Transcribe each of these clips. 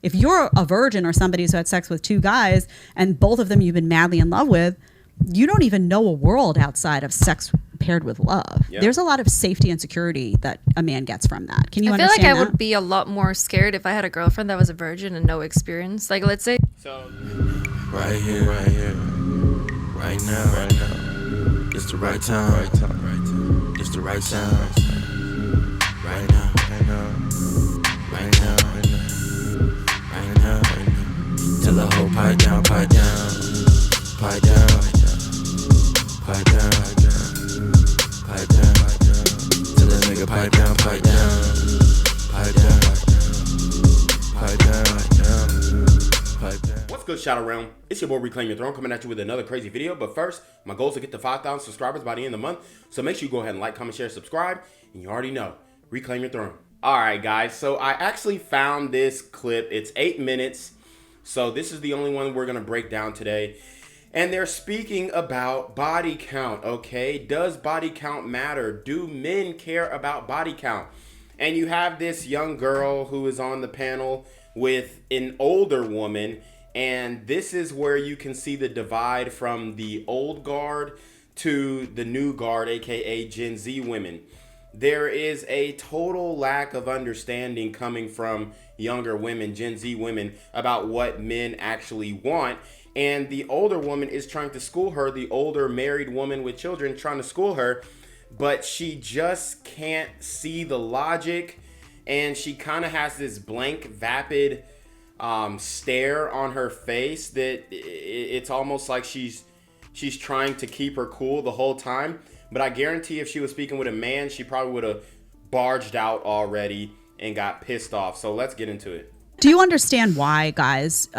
If you're a virgin or somebody who's had sex with two guys and both of them you've been madly in love with, you don't even know a world outside of sex paired with love. Yeah. There's a lot of safety and security that a man gets from that. Can you understand that? I feel like I would be a lot more scared if I had a girlfriend that was a virgin and no experience. Like, let's say... So, right here, right now, it's the right time, it's the right sound, right now, right now. Tell the whole pipe down, pipe down, pipe down, pipe down, pipe down. Tell the nigga pipe down, pipe down, pipe down, pipe down. What's good, Shadow Realm? It's your boy Reclaim Your Throne coming at you with another crazy video. But first, my goal is to get to 5,000 subscribers by the end of the month. So make sure you go ahead and like, comment, share, subscribe. And you already know, Reclaim Your Throne. Alright guys, so I actually found this clip. It's 8 minutes. So this is the only one we're going to break down today. And they're speaking about body count, okay? Does body count matter? Do men care about body count? And you have this young girl who is on the panel with an older woman. And this is where you can see the divide from the old guard to the new guard, aka Gen Z women. There is a total lack of understanding coming from younger women, Gen Z women, about what men actually want. And the older woman is trying to school her, the older married woman with children trying to school her, but she just can't see the logic. And she kind of has this blank, vapid stare on her face that it's almost like she's trying to keep her cool the whole time. But I guarantee if she was speaking with a man, she probably would have barged out already and got pissed off. So let's get into it. Do you understand why guys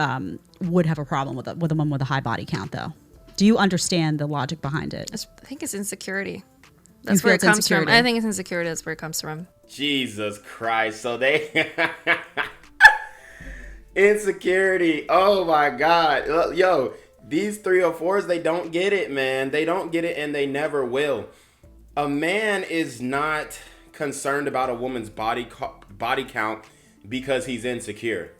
would have a problem with a woman with a high body count, though? Do you understand the logic behind it? I think it's insecurity. That's where it comes from. I think it's insecurity. That's where it comes from. Jesus Christ. So they... Insecurity. Oh, my God. Yo... These 304s, they don't get it, man. They don't get it, and they never will. A man is not concerned about a woman's body count because he's insecure.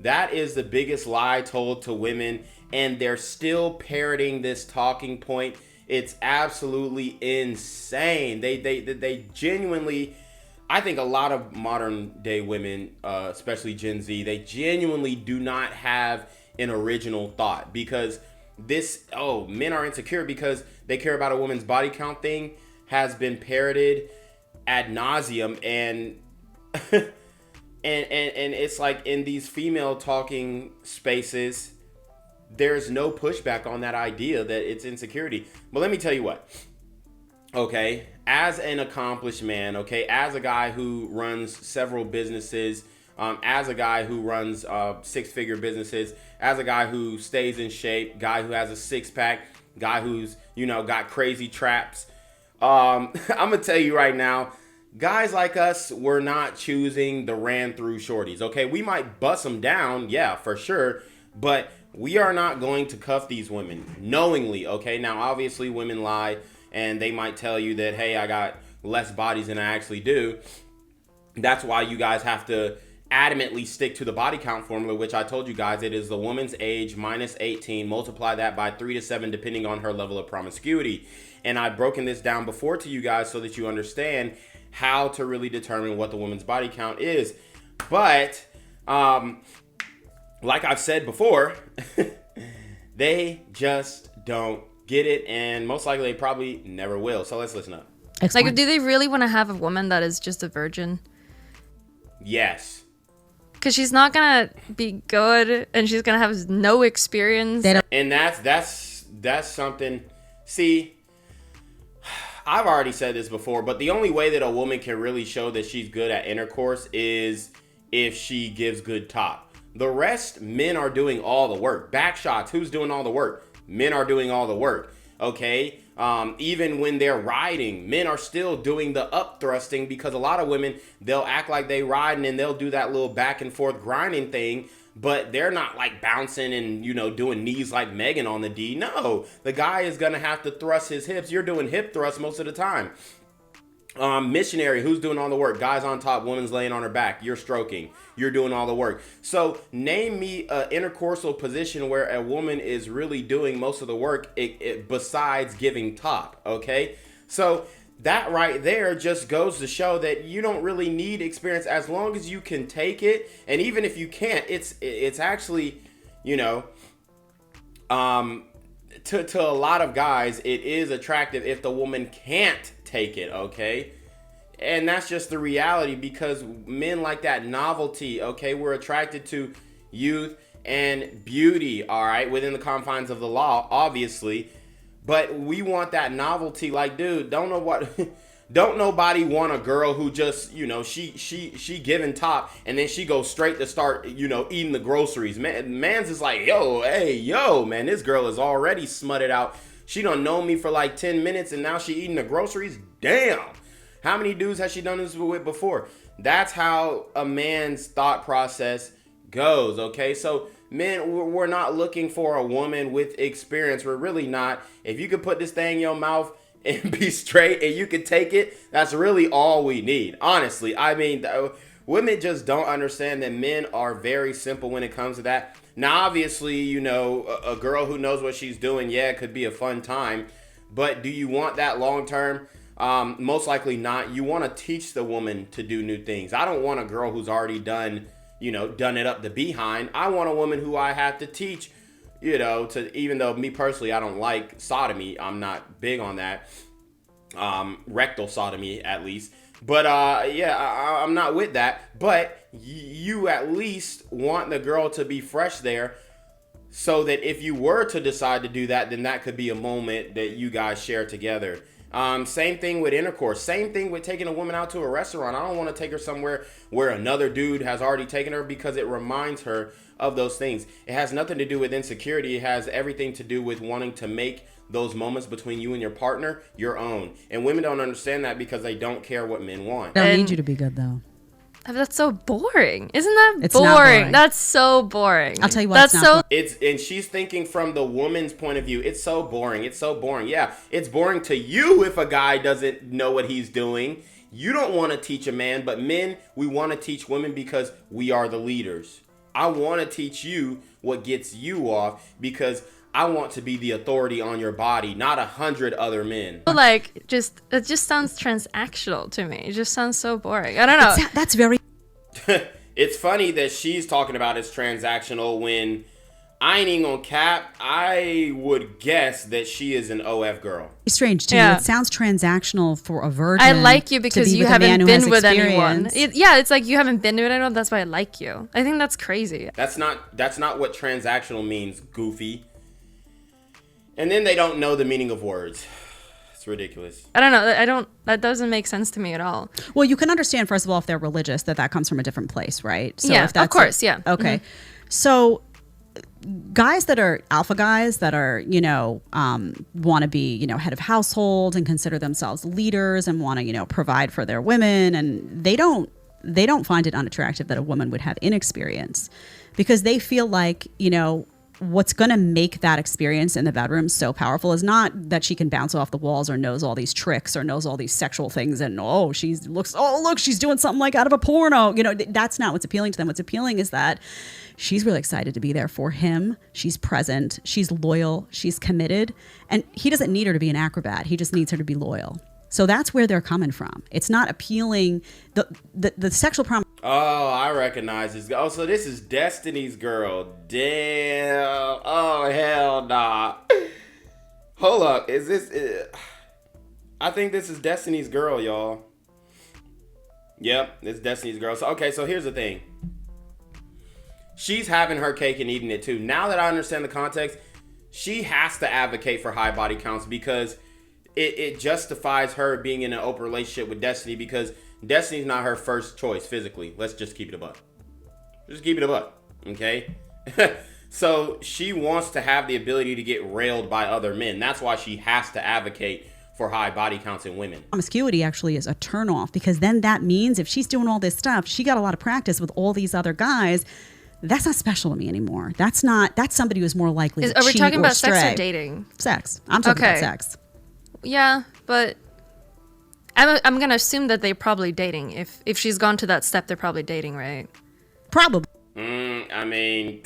That is the biggest lie told to women, and they're still parroting this talking point. It's absolutely insane. They genuinely, I think a lot of modern day women, especially Gen Z, they genuinely do not have an original thought, because men are insecure because they care about a woman's body count thing has been parroted ad nauseum, and and it's like in these female talking spaces, there's no pushback on that idea that it's insecurity. But let me tell you what, okay, as an accomplished man, okay, as a guy who runs several businesses, as a guy who runs six-figure businesses, as a guy who stays in shape, guy who has a six-pack, guy who's, got crazy traps. I'm going to tell you right now, guys like us, we're not choosing the ran-through shorties, okay? We might bust them down, yeah, for sure, but we are not going to cuff these women knowingly, okay? Now, obviously, women lie, and they might tell you that, hey, I got less bodies than I actually do. That's why you guys have to adamantly stick to the body count formula, which I told you guys, it is the woman's age minus 18, multiply that by 3 to 7 depending on her level of promiscuity. And I've broken this down before to you guys so that you understand how to really determine what the woman's body count is. But like I've said before, they just don't get it, and most likely they probably never will. So let's listen up. Excellent. Like, do they really want to have a woman that is just a virgin? Yes. Because she's not going to be good, and she's going to have no experience. And that's something... See, I've already said this before, but the only way that a woman can really show that she's good at intercourse is if she gives good top. The rest, men are doing all the work. Back shots, who's doing all the work? Men are doing all the work, okay? Even when they're riding, men are still doing the up thrusting, because a lot of women, they'll act like they riding and they'll do that little back and forth grinding thing, but they're not like bouncing and, doing knees like Megan on the D. No, the guy is going to have to thrust his hips. You're doing hip thrusts most of the time. Missionary, who's doing all the work? Guys on top, woman's laying on her back. You're stroking. You're doing all the work. So name me an intercoursal position where a woman is really doing most of the work besides giving top, okay? So that right there just goes to show that you don't really need experience as long as you can take it. And even if you can't, it's actually, you know, to a lot of guys, it is attractive if the woman can't take it, okay? And that's just the reality, because men like that novelty, okay? We're attracted to youth and beauty, all right, within the confines of the law, obviously. But we want that novelty. Like, dude, don't nobody want a girl who just, you know, she giving top and then she goes straight to start, you know, eating the groceries. Man's is like, yo, man, this girl is already smutted out. She done known me for like 10 minutes and now she eating the groceries. Damn. How many dudes has she done this with before? That's how a man's thought process goes, okay? So men, we're not looking for a woman with experience. We're really not. If you could put this thing in your mouth and be straight and you could take it, that's really all we need. Honestly, I mean, women just don't understand that men are very simple when it comes to that. Now, obviously, you know, a girl who knows what she's doing, yeah, it could be a fun time. But do you want that long term? Most likely not. You want to teach the woman to do new things. I don't want a girl who's already done it up the behind. I want a woman who I have to teach, you know, to, even though me personally, I don't like sodomy. I'm not big on that. Rectal sodomy, at least. But, I'm not with that. But you at least want the girl to be fresh there, so that if you were to decide to do that, then that could be a moment that you guys share together. Same thing with intercourse. Same thing with taking a woman out to a restaurant. I don't want to take her somewhere where another dude has already taken her, because it reminds her of those things. It has nothing to do with insecurity. It has everything to do with wanting to make those moments between you and your partner your own. And women don't understand that because they don't care what men want. They don't need you to be good, though. That's so boring. Isn't that It's not boring. That's so boring. I'll tell you what, That's it's not so. And she's thinking from the woman's point of view. It's so boring. It's so boring. Yeah, it's boring to you if a guy doesn't know what he's doing. You don't want to teach a man, but men, we want to teach women because we are the leaders. I want to teach you what gets you off, because I want to be the authority on your body, not 100 other men. Like, it just sounds transactional to me. It just sounds so boring. I don't know. That's very... It's funny that she's talking about it's transactional when I ain't even gonna cap. I would guess that she is an OF girl. strange to you. It sounds transactional for a virgin. I like you because you haven't been with anyone. Yeah, it's like you haven't been with anyone. That's why I like you. I think that's crazy. That's not what transactional means, goofy. And then they don't know the meaning of words. It's ridiculous. I don't know. That doesn't make sense to me at all. Well, you can understand, first of all, if they're religious, that comes from a different place, right? So yeah, if that's of course, yeah. Okay. Mm-hmm. So guys that are alpha guys that are, want to be, head of household and consider themselves leaders and want to, provide for their women. And they don't find it unattractive that a woman would have inexperience, because they feel like, what's going to make that experience in the bedroom so powerful is not that she can bounce off the walls or knows all these tricks or knows all these sexual things and look, she's doing something like out of a porno. That's not what's appealing to them. What's appealing is that she's really excited to be there for him. She's present. She's loyal. She's committed. And he doesn't need her to be an acrobat. He just needs her to be loyal. So that's where they're coming from. It's not appealing. The sexual problem. Oh, I recognize this. Oh, so this is Destiny's girl. Damn. Oh, hell nah. Hold up. Is this... I think this is Destiny's girl, y'all. Yep, it's Destiny's girl. So here's the thing. She's having her cake and eating it too. Now that I understand the context, she has to advocate for high body counts, because it justifies her being in an open relationship with Destiny, because Destiny's not her first choice physically. Let's just keep it a buck. Just keep it a buck, okay? So she wants to have the ability to get railed by other men. That's why she has to advocate for high body counts in women. Promiscuity actually is a turnoff, because then that means if she's doing all this stuff, she got a lot of practice with all these other guys. That's not special to me anymore. That's somebody who's more likely to cheat or stray. Are we talking about sex or dating? Sex. I'm talking about sex. Yeah, but I'm gonna assume that they're probably dating. If she's gone to that step, they're probably dating, right? Probably. I mean,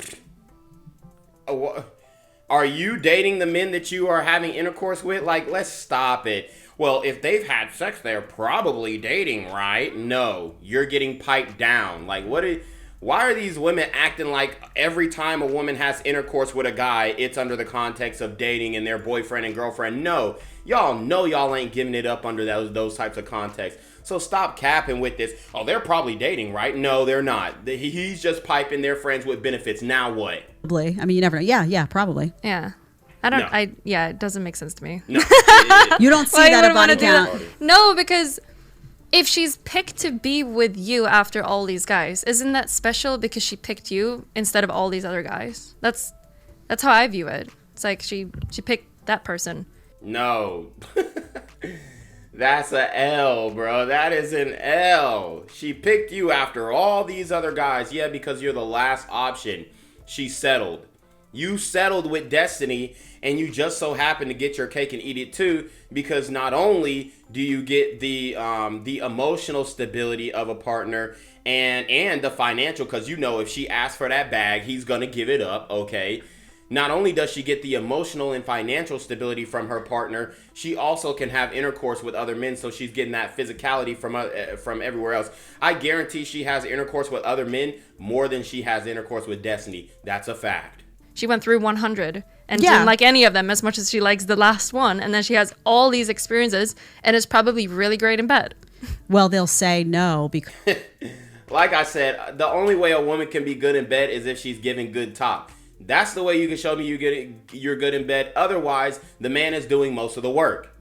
are you dating the men that you are having intercourse with? Like, let's stop it. Well, if they've had sex, they're probably dating, right? No, you're getting piped down. Like, why are these women acting like every time a woman has intercourse with a guy, it's under the context of dating and their boyfriend and girlfriend? No, y'all know y'all ain't giving it up under those types of contexts. So stop capping with this. Oh, they're probably dating, right? No, they're not. He's just piping their friends with benefits. Now what? Probably. I mean, you never know. Yeah, probably. Yeah. I don't, No. yeah, it doesn't make sense to me. No. You don't see Why you that a wouldn't wanna body do count. that? No, because if she's picked to be with you after all these guys, isn't that special because she picked you instead of all these other guys? That's how I view it. It's like she picked that person. No. That's a L, bro. That is an L. She picked you after all these other guys. Yeah, because you're the last option. She settled. You settled with destiny, and you just so happen to get your cake and eat it too, because not only do you get the emotional stability of a partner and the financial, because you know if she asks for that bag, he's gonna give it up, okay? Not only does she get the emotional and financial stability from her partner, she also can have intercourse with other men, so she's getting that physicality from everywhere else. I guarantee she has intercourse with other men more than she has intercourse with Destiny. That's a fact. She went through 100 and Yeah. didn't like any of them as much as she likes the last one, and then she has all these experiences and is probably really great in bed. Well, they'll say no because Like I said, the only way a woman can be good in bed is if she's giving good top. That's the way you can show me you're good in bed. Otherwise, the man is doing most of the work.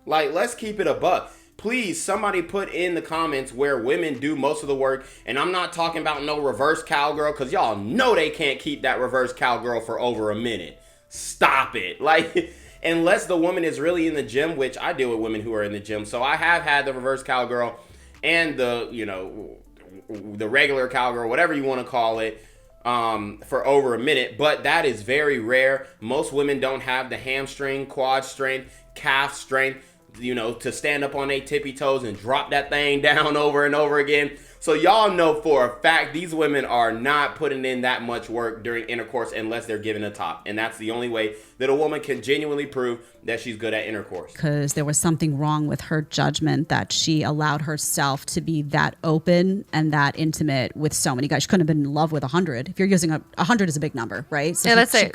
Like, let's keep it a buck. Please, somebody put in the comments where women do most of the work. And I'm not talking about no reverse cowgirl, because y'all know they can't keep that reverse cowgirl for over a minute. Stop it. Like, unless the woman is really in the gym, which I deal with women who are in the gym. So I have had the reverse cowgirl and the regular cowgirl, whatever you want to call it, for over a minute. But that is very rare. Most women don't have the hamstring, quad strength, calf strength, to stand up on their tippy toes and drop that thing down over and over again. So y'all know for a fact these women are not putting in that much work during intercourse unless they're giving a top. And that's the only way that a woman can genuinely prove that she's good at intercourse. there was something wrong with her judgment that she allowed herself to be that open and that intimate with so many guys. She couldn't have been in love with 100. If you're using 100 is a big number, right? So Yeah, she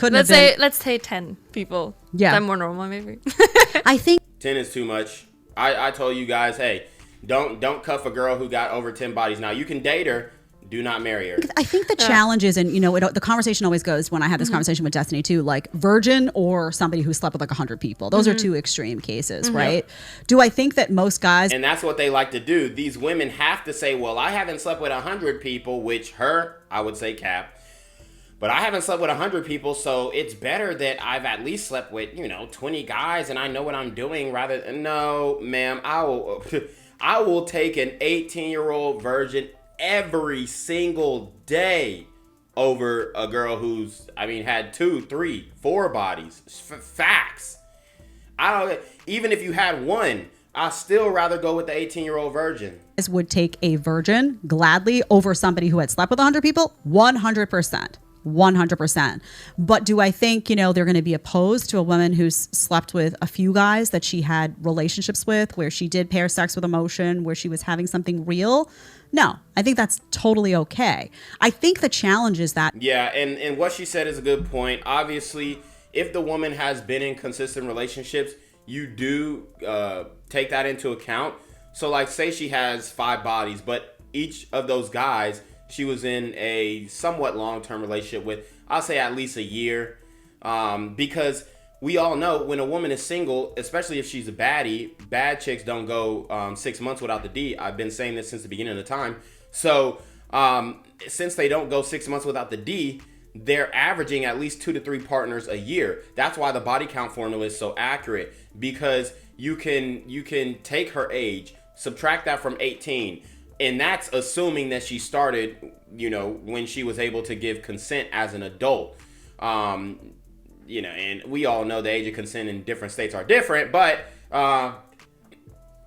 let's say 10 people. Yeah. That's more normal, maybe. I think 10 is too much. I told you guys, hey, don't cuff a girl who got over 10 bodies. Now, you can date her. Do not marry her. I think the challenge is, and the conversation always goes when I had this conversation with Destiny too, like virgin or somebody who slept with like 100 people. Those are two extreme cases, right? Do I think that most guys, And that's what they like to do. These women have to say, well, I haven't slept with 100 people, which I would say cap. But I haven't slept with 100 people, so it's better that I've at least slept with, 20 guys and I know what I'm doing rather than... No, ma'am, I will take an 18-year-old virgin every single day over a girl who's, had 2, 3, 4 bodies. Facts. Even if you had one, I'd still rather go with the 18-year-old virgin. would take a virgin gladly over somebody who had slept with 100 people? 100%. 100%. But do I think, they're going to be opposed to a woman who's slept with a few guys that she had relationships with, where she did pair sex with emotion, where she was having something real? No, I think that's totally okay. I think the challenge is that... Yeah, and what she said is a good point. Obviously, if the woman has been in consistent relationships, you do take that into account. So, like, say she has 5 bodies, but each of those guys... she was in a somewhat long-term relationship with, I'll say at least a year. Because we all know when a woman is single, especially if she's a baddie, bad chicks don't go 6 months without the D. I've been saying this since the beginning of the time. So since they don't go 6 months without the D, they're averaging at least 2 to 3 partners a year. That's why the body count formula is so accurate, because you can take her age, subtract that from 18, and that's assuming that she started, when she was able to give consent as an adult. And we all know the age of consent in different states are different, but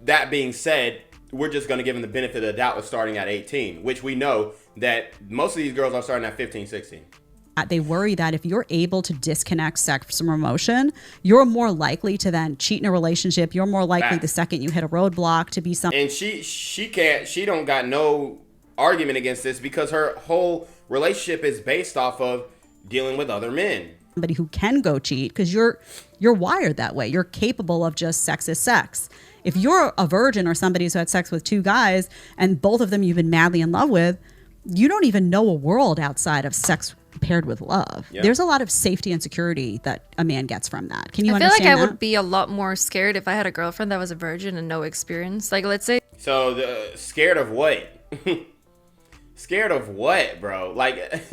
that being said, we're just going to give them the benefit of the doubt of starting at 18, which we know that most of these girls are starting at 15, 16. They worry that if you're able to disconnect sex from emotion, you're more likely to then cheat in a relationship. You're more likely the second you hit a roadblock to be something. And she don't got no argument against this because her whole relationship is based off of dealing with other men. Somebody who can go cheat because you're wired that way. You're capable of just sex is sex. If you're a virgin or somebody who's had sex with two guys and both of them you've been madly in love with, you don't even know a world outside of sex paired with love. Yeah. There's a lot of safety and security that a man gets from that. Can you understand that? I feel like I would be a lot more scared if I had a girlfriend that was a virgin and no experience. Like, let's say. So, scared of what? Scared of what, bro? Like,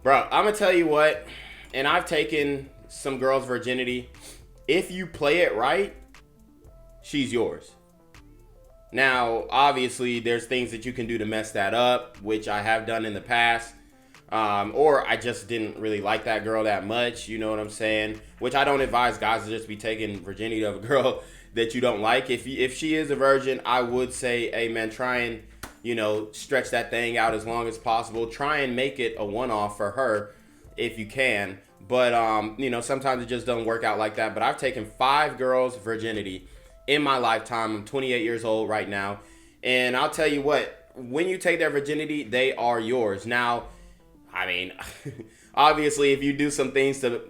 bro, I'm going to tell you what, and I've taken some girls' virginity. If you play it right, she's yours. Now, obviously, there's things that you can do to mess that up, which I have done in the past. Or I just didn't really like that girl that much, you know what I'm saying? Which I don't advise guys to just be taking virginity of a girl that you don't like. If she is a virgin, I would say, hey man, try and, stretch that thing out as long as possible. Try and make it a one-off for her if you can. But, sometimes it just doesn't work out like that. But I've taken 5 girls' virginity in my lifetime. I'm 28 years old right now. And I'll tell you what, when you take their virginity, they are yours. Now, I mean, obviously, if you do some things to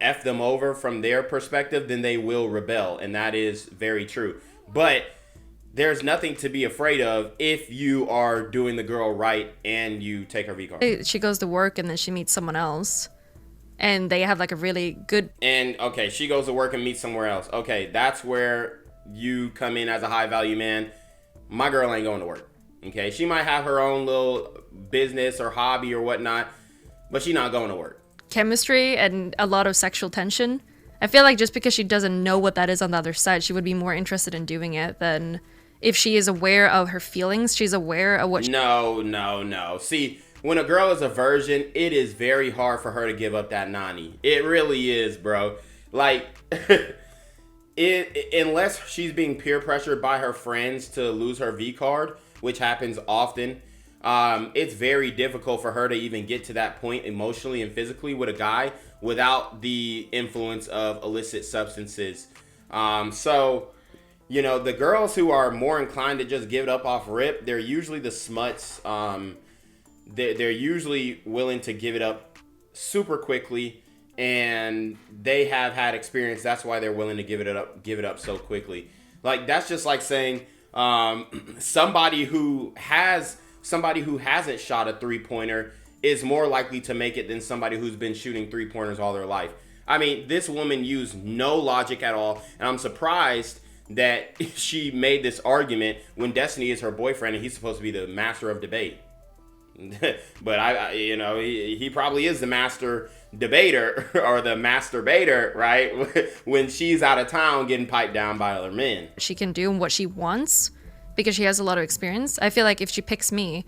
F them over from their perspective, then they will rebel. And that is very true. But there's nothing to be afraid of if you are doing the girl right and you take her V-card. She goes to work and then she meets someone else. And they have like a really good... And, okay, she goes to work and meets somewhere else. Okay, that's where you come in as a high-value man. My girl ain't going to work. Okay, she might have her own little business or hobby or whatnot, but she's not going to work. Chemistry and a lot of sexual tension. I feel like just because she doesn't know what that is on the other side, she would be more interested in doing it than if she is aware of her feelings. She's aware of what... No. See, when a girl is a virgin, it is very hard for her to give up that nanny. It really is, bro. Like... unless she's being peer pressured by her friends to lose her V-card, which happens often, it's very difficult for her to even get to that point emotionally and physically with a guy without the influence of illicit substances. So, the girls who are more inclined to just give it up off rip, they're usually the smuts. They're usually willing to give it up super quickly. And they have had experience. That's why they're willing to give it up so quickly. Like, that's just like saying somebody who hasn't shot a 3-pointer is more likely to make it than somebody who's been shooting 3-pointers all their life. I mean, this woman used no logic at all, and I'm surprised that she made this argument when Destiny is her boyfriend and he's supposed to be the master of debate. But he probably is the master debater or the masturbator, right? When she's out of town getting piped down by other men. She can do what she wants because she has a lot of experience. I feel like if she picks me,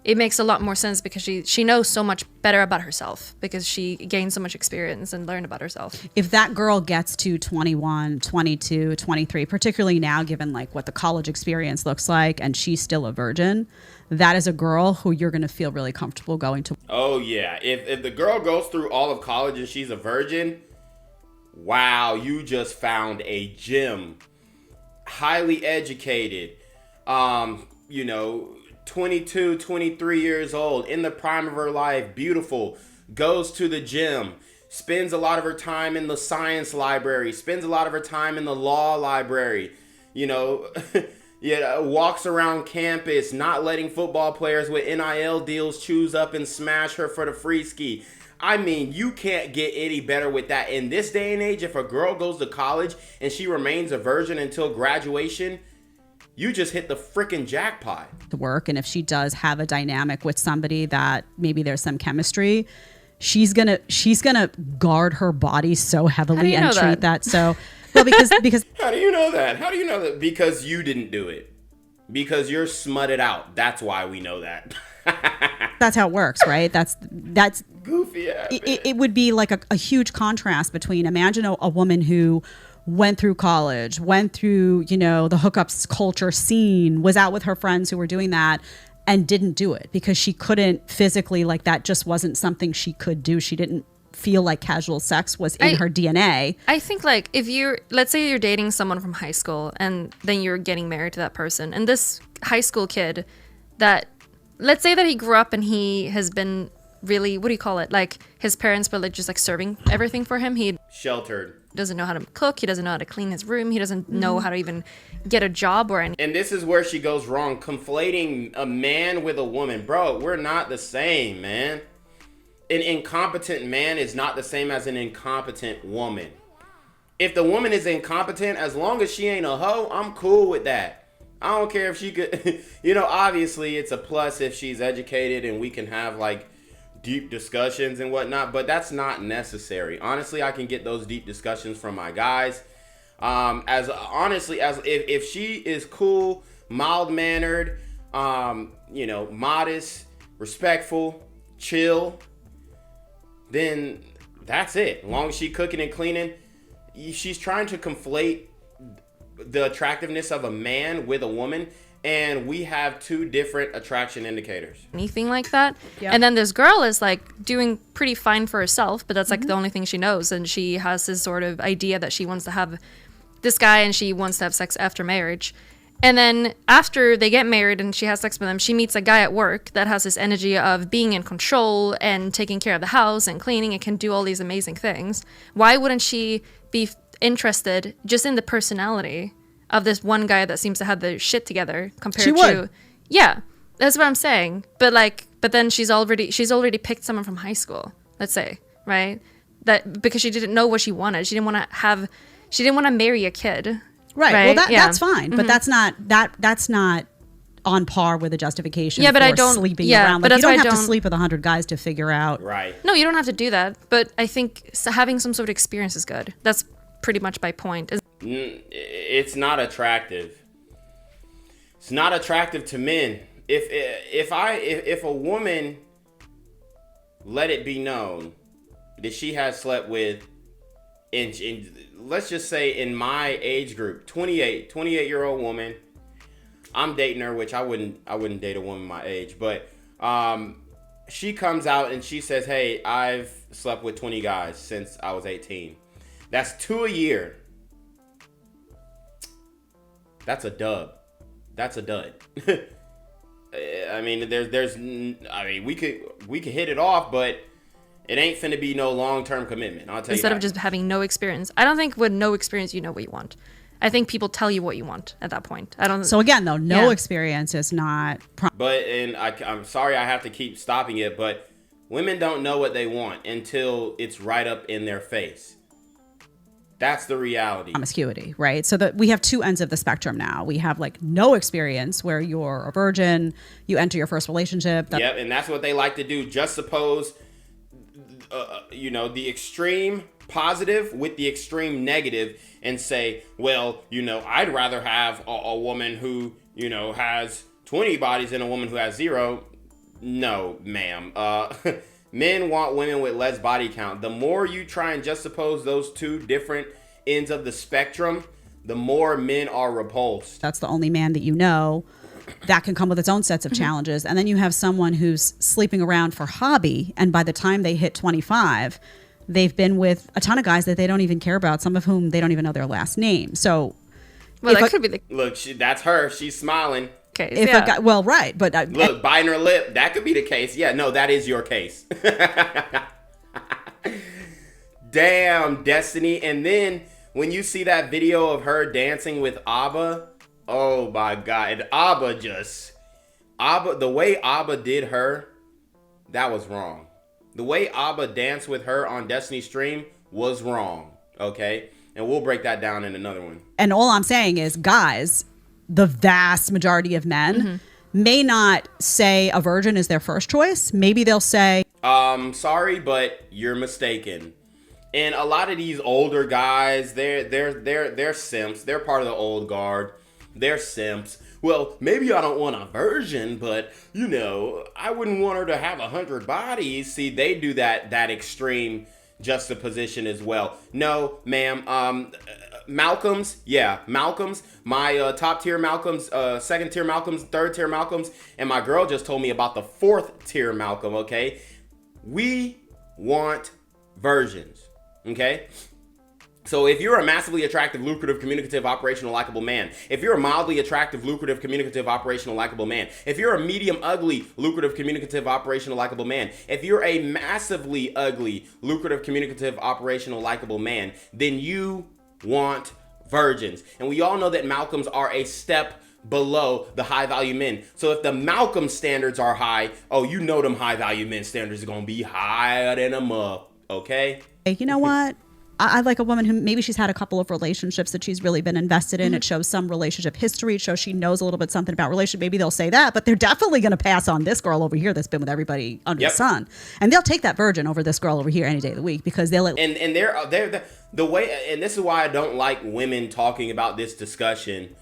it makes a lot more sense because she knows so much better about herself because she gained so much experience and learned about herself. If that girl gets to 21, 22, 23, particularly now given like what the college experience looks like and she's still a virgin, that is a girl who you're going to feel really comfortable going to. Oh yeah. If the girl goes through all of college and she's a virgin, wow, you just found a gem. Highly educated, 22, 23 years old, in the prime of her life, beautiful, goes to the gym, spends a lot of her time in the science library, spends a lot of her time in the law library, walks around campus, not letting football players with NIL deals choose up and smash her for the free ski. I mean, you can't get any better with that. In this day and age, if a girl goes to college and she remains a virgin until graduation, you just hit the freaking jackpot. To work, and if she does have a dynamic with somebody that maybe there's some chemistry, she's gonna guard her body so heavily and treat that so well because How do you know that? How do you know that? Because you didn't do it. Because you're smutted out. That's why we know that. That's how it works, right? That's goofy. It would be like a huge contrast between, imagine a woman who went through college, went through, you know, the hookups culture scene, was out with her friends who were doing that and didn't do it because she couldn't physically, like that just wasn't something she could do. She didn't feel like casual sex was in her DNA. I think like if you're, let's say you're dating someone from high school and then you're getting married to that person, and this high school kid that, let's say that he grew up and he has been really, what do you call it? Like his parents were like just like serving everything for him. He sheltered. Doesn't know how to cook. He doesn't know how to clean his room. He doesn't know how to even get a job or anything. And this is where she goes wrong. Conflating a man with a woman. Bro, we're not the same, man. An incompetent man is not the same as an incompetent woman. If the woman is incompetent, as long as she ain't a hoe, I'm cool with that. I don't care if she could, you know, obviously it's a plus if she's educated and we can have like deep discussions and whatnot, but that's not necessary. Honestly, I can get those deep discussions from my guys. As honestly as if she is cool, mild-mannered, you know, modest, respectful, chill, then that's it. As long as she cooking and cleaning, she's trying to conflate the attractiveness of a man with a woman, and we have two different attraction indicators. Anything like that. Yep. And then this girl is like doing pretty fine for herself, but that's like the only thing she knows. And she has this sort of idea that she wants to have this guy and she wants to have sex after marriage. And then after they get married and she has sex with him, she meets a guy at work that has this energy of being in control and taking care of the house and cleaning and can do all these amazing things. Why wouldn't she be interested just in the personality of this one guy that seems to have the shit together compared to, yeah, that's what I'm saying. But then she's already picked someone from high school, let's say, right? That because she didn't know what she wanted. She didn't want to marry a kid. Right. Well, that's fine, but that's not on par with a justification for sleeping around. Like, you don't have to sleep with 100 guys to figure out. Right. No, you don't have to do that. But I think having some sort of experience is good. That's pretty much my point. It's not attractive. It's not attractive to men. If a woman let it be known that she has slept with, in let's just say in my age group, 28-year-old woman, I'm dating her, which I wouldn't date a woman my age, but she comes out and she says, hey, I've slept with 20 guys since I was 18. That's 2 a year. That's a dub. That's a dud. I mean, we could hit it off, but it ain't finna be no long-term commitment. I'll tell you. Instead of just having no experience. I don't think with no experience you know what you want. I think people tell you what you want at that point. I don't. So again, though, no experience is not. I'm sorry I have to keep stopping it, but women don't know what they want until it's right up in their face. That's the reality. Promiscuity, right? So that we have two ends of the spectrum now. We have like no experience where you're a virgin, you enter your first relationship. Yep, and that's what they like to do. Just suppose, the extreme positive with the extreme negative and say, well, I'd rather have a woman who, has 20 bodies than a woman who has 0. No, ma'am. Men want women with less body count. The more you try and just suppose those two different ends of the spectrum, the more men are repulsed. That's the only man that you know. That can come with its own sets of challenges. And then you have someone who's sleeping around for hobby, and by the time they hit 25, they've been with a ton of guys that they don't even care about, some of whom they don't even know their last name. So, could be the... Look, that's her. She's smiling. Case, a guy, well, right, but look, biting her lip. That could be the case. Yeah, no, that is your case. Damn, Destiny. And then when you see that video of her dancing with Abba, oh my God, the way Abba did her, that was wrong. The way Abba danced with her on Destiny's stream was wrong. Okay, and we'll break that down in another one. And all I'm saying is, guys, the vast majority of men may not say a virgin is their first choice. Maybe they'll say, sorry, but you're mistaken. And a lot of these older guys, they're simps. They're part of the old guard. They're simps. Well, maybe I don't want a virgin, but I wouldn't want her to have 100 bodies. See, they do that extreme juxtaposition as well. No, ma'am. Malcolms, yeah, Malcolms, my top tier Malcolms, second tier Malcolms, third tier Malcolms, and my girl just told me about the fourth tier Malcolm, okay? We want versions, okay? So if you're a massively attractive, lucrative, communicative, operational, likable man, if you're a mildly attractive, lucrative, communicative, operational, likable man, if you're a medium ugly, lucrative, communicative, operational, likable man, if you're a massively ugly, lucrative, communicative, operational, likable man, then you want virgins. And we all know that Malcolms are a step below the high value men. So if the Malcolm standards are high, oh, you know them high value men standards are going to be higher than a mug, okay? Hey, you know what? I like a woman who maybe she's had a couple of relationships that she's really been invested in. It shows some relationship history. It shows she knows a little bit something about relationship. Maybe they'll say that, but they're definitely going to pass on this girl over here that's been with everybody under the sun. And they'll take that virgin over this girl over here any day of the week because they'll... And they're the way, and this is why I don't like women talking about this discussion.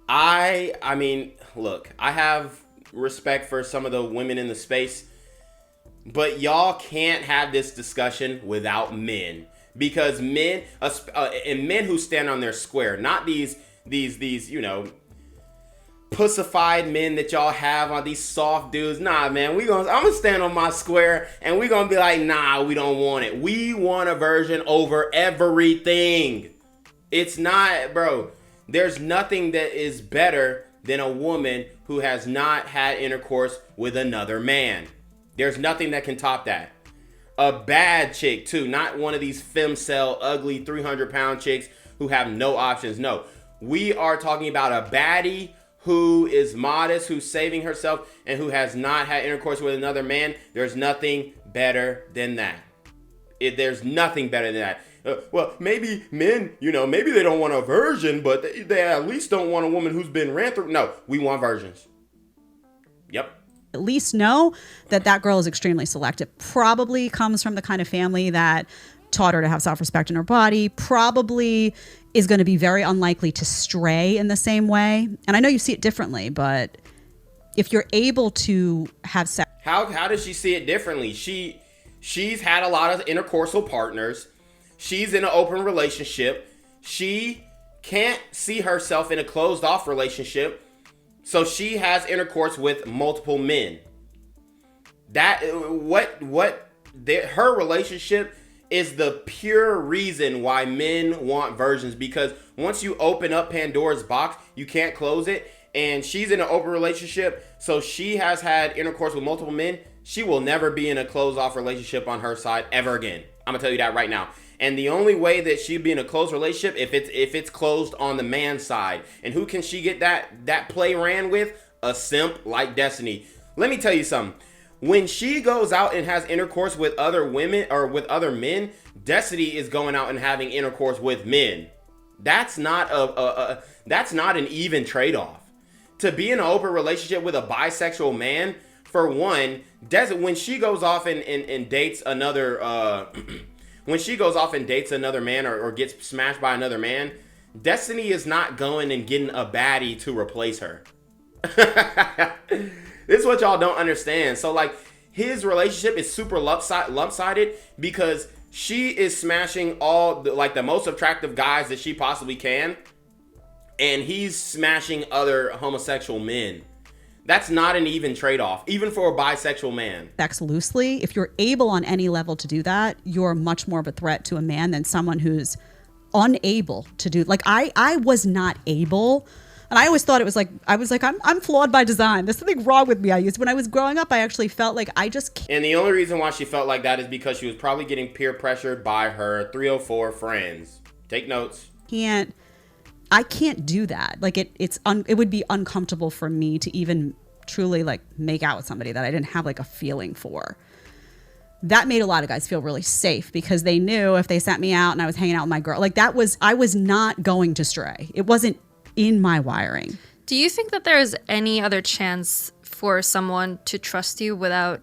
I mean, look, I have respect for some of the women in the space, but y'all can't have this discussion without men. Because men, and men who stand on their square, not these, you know, pussified men that y'all have on these soft dudes. Nah, man, I'm gonna stand on my square and we gonna be like, nah, we don't want it. We want a virgin over everything. It's not, bro. There's nothing that is better than a woman who has not had intercourse with another man. There's nothing that can top that. A bad chick too, not one of these femcel, ugly 300-pound chicks who have no options. No, we are talking about a baddie who is modest, who's saving herself, and who has not had intercourse with another man. There's nothing better than that. There's nothing better than that. Well, maybe men, you know, maybe they don't want a virgin, but they at least don't want a woman who's been ran through. No, we want virgins. Yep. At least know that that girl is extremely selective. Probably comes from the kind of family that taught her to have self-respect in her body. Probably is going to be very unlikely to stray in the same way. And I know you see it differently, but if you're able to have sex... How does she see it differently? She's had a lot of intercoursal partners. She's in an open relationship. She can't see herself in a closed off relationship. So she has intercourse with multiple men. Her relationship is the pure reason why men want virgins, because once you open up Pandora's box, you can't close it. And she's in an open relationship, so she has had intercourse with multiple men. She will never be in a closed off relationship on her side ever again. I'm gonna tell you that right now. And the only way that she'd be in a closed relationship if it's closed on the man's side. And who can she get that play ran with? A simp like Destiny. Let me tell you something. When she goes out and has intercourse with other women or with other men, Destiny is going out and having intercourse with men. That's not that's not an even trade-off. To be in an open relationship with a bisexual man, for one, when she goes off and dates another when she goes off and dates another man or gets smashed by another man, Destiny is not going and getting a baddie to replace her. This is what y'all don't understand. So like his relationship is super lopsided because she is smashing all the most attractive guys that she possibly can, and he's smashing other homosexual men. That's not an even trade-off, even for a bisexual man. Sex loosely, if you're able on any level to do that, you're much more of a threat to a man than someone who's unable to do. Like I was not able, and I always thought it was like I'm flawed by design. There's something wrong with me. When I was growing up, I actually felt like I just can't. And the only reason why she felt like that is because she was probably getting peer pressured by her 304 friends. Take notes. I can't do that. Like it would be uncomfortable for me to even truly like make out with somebody that I didn't have like a feeling for. That made a lot of guys feel really safe because they knew if they sent me out and I was hanging out with my girl, like I was not going to stray. It wasn't in my wiring. Do you think that there is any other chance for someone to trust you without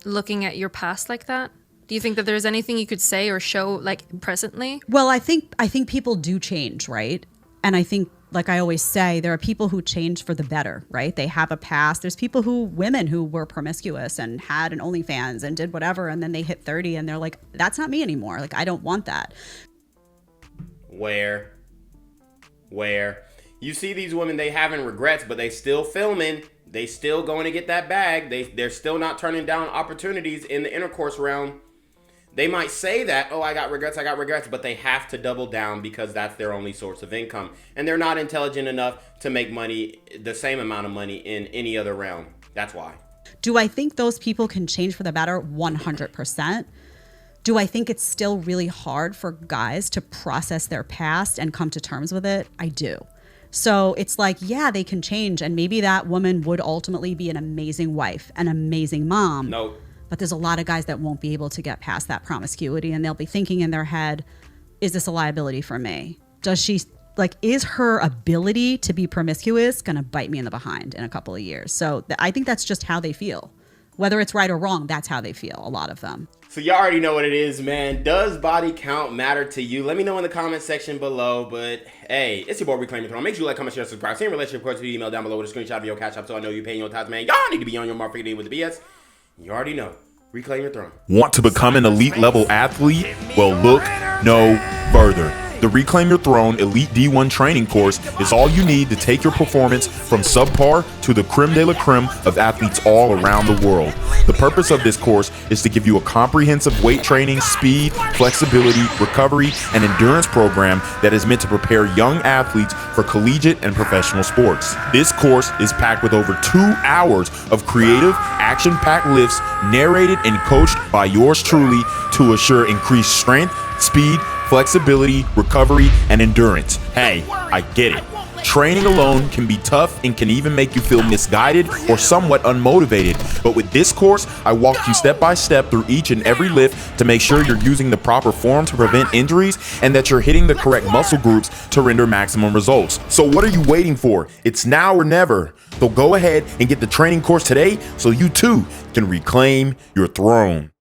looking at your past like that? Do you think that there's anything you could say or show like presently? Well, I think people do change, right? And I think, like I always say, there are people who change for the better, right? They have a past. There's women who were promiscuous and had an OnlyFans and did whatever, and then they hit 30 and they're like, that's not me anymore. Like, I don't want that. Where you see these women, they having regrets, but they still filming. They still going to get that bag. They're still not turning down opportunities in the intercourse realm. They might say that, oh, I got regrets, but they have to double down because that's their only source of income. And they're not intelligent enough to make money, the same amount of money in any other realm. That's why. Do I think those people can change for the better? 100%. Do I think it's still really hard for guys to process their past and come to terms with it? I do. So it's like, yeah, they can change. And maybe that woman would ultimately be an amazing wife, an amazing mom. No. But there's a lot of guys that won't be able to get past that promiscuity. And they'll be thinking in their head, is this a liability for me? Is her ability to be promiscuous going to bite me in the behind in a couple of years? So I think that's just how they feel. Whether it's right or wrong, that's how they feel, a lot of them. So y'all already know what it is, man. Does body count matter to you? Let me know in the comment section below. But hey, it's your boy Reclaim Your Throne. Make sure you like, comment, share, subscribe. Same relationship request to email down below with a screenshot of your cash app so I know you're paying your tithes, man. Y'all need to be on your motherfucking day with the BS. You already know. Reclaim your throne. Want to become an elite level athlete? Well, look no further. The Reclaim Your Throne Elite D1 training course is all you need to take your performance from subpar to the creme de la creme of athletes all around the world. The purpose of this course is to give you a comprehensive weight training, speed, flexibility, recovery, and endurance program that is meant to prepare young athletes for collegiate and professional sports. This course is packed with over 2 hours of creative, action-packed lifts narrated and coached by yours truly to assure increased strength, speed, flexibility, recovery, and endurance. Hey, I get it. Training alone can be tough and can even make you feel misguided or somewhat unmotivated. But with this course, I walk you step by step through each and every lift to make sure you're using the proper form to prevent injuries and that you're hitting the correct muscle groups to render maximum results. So what are you waiting for? It's now or never. So go ahead and get the training course today so you too can reclaim your throne.